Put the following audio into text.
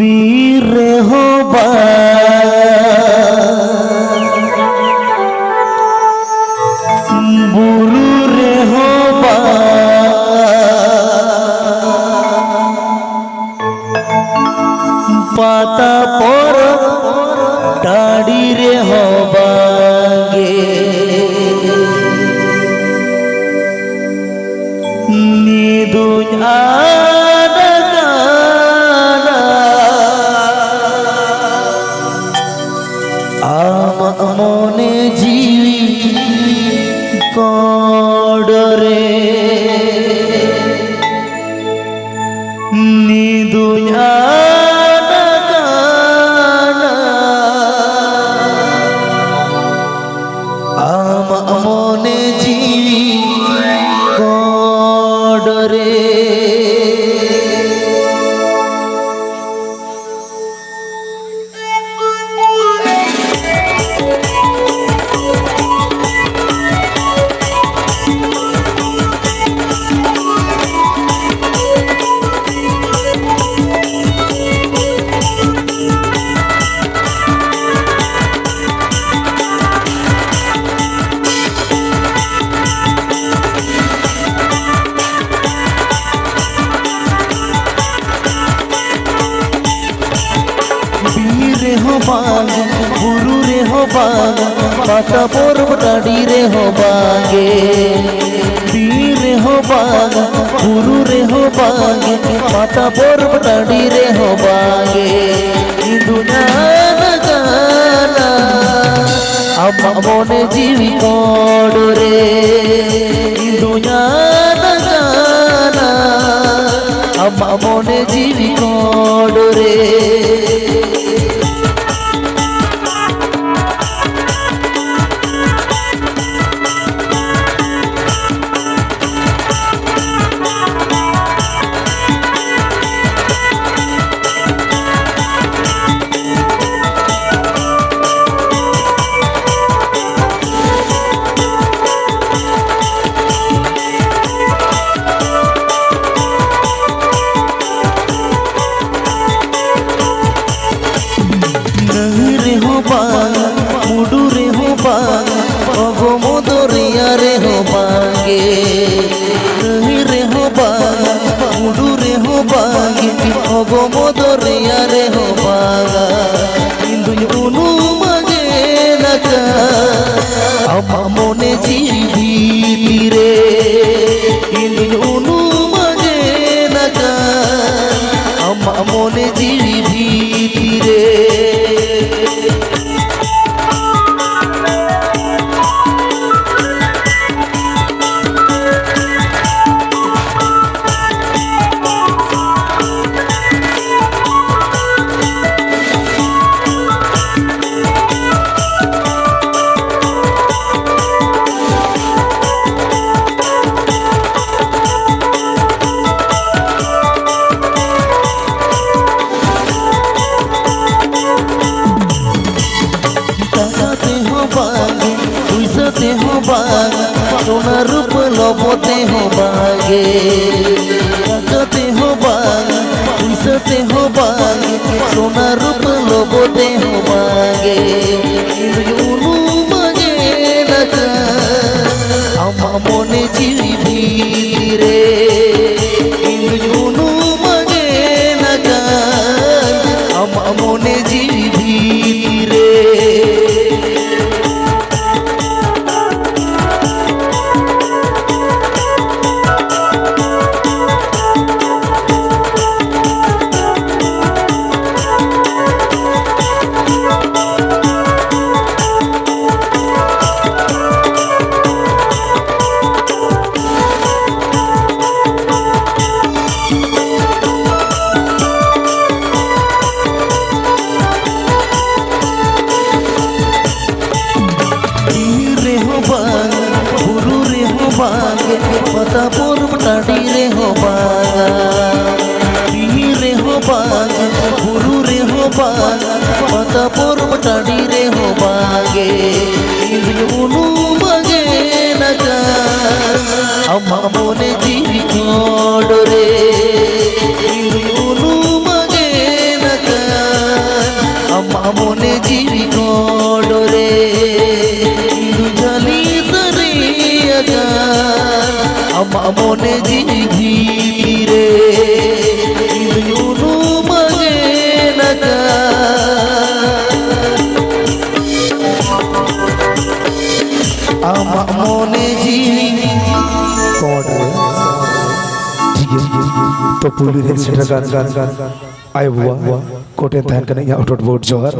बीर होबा बुरु रे होबा पाता पर डाड़ी रे होबा गे निदुआ मने जीवी कोडरे निदुआ मने जीवी कोडरे रे हो बागे गुरु रे हो बागे पाता पर्व डाड़ी रे हो बागे बीर रे हो बागे गुरु रे हो बागे पाता पर्व डाड़ी रे हो बागे दुनिया गाना अब मने जीवी कोड रे दुनिया गाना अब मने जीवी कोड रे मुडू रे हो बागे अगो मोदरिया रे हो बागे रे हो बागे मुडू रे हो बागे अगो मोदरिया रे हो बागा इंदु उनु मगे नका अब मने जीवी रे इंदु उनु मगे नका अब मने जीवी रे हो बागे सोना रूप लोबते हो बागे काकते हो बागे पुसते हो बागे सोना रूप लोबते हो बागे उनु मगे नका हम मने जीवी रे उनु मगे नका हम मने जीवी रे बागे पता पूर्व टाड़ी रे हो बागा बीर रे हो बागे गुरु रे हो बागा पता पूर्व टाड़ी रे हो बागे उनु मगे नका अब मने जीवी कोड रे उनु मगे नका मने जीवी कोडरे इंदु झाली सरिया आमा मने जीवी रे इंदु मगे नगा आमा मने जीवी कोडरे ठीक है तो पुलिस से गान आए बुआ कोटे तहन कने आउट वोट जोहर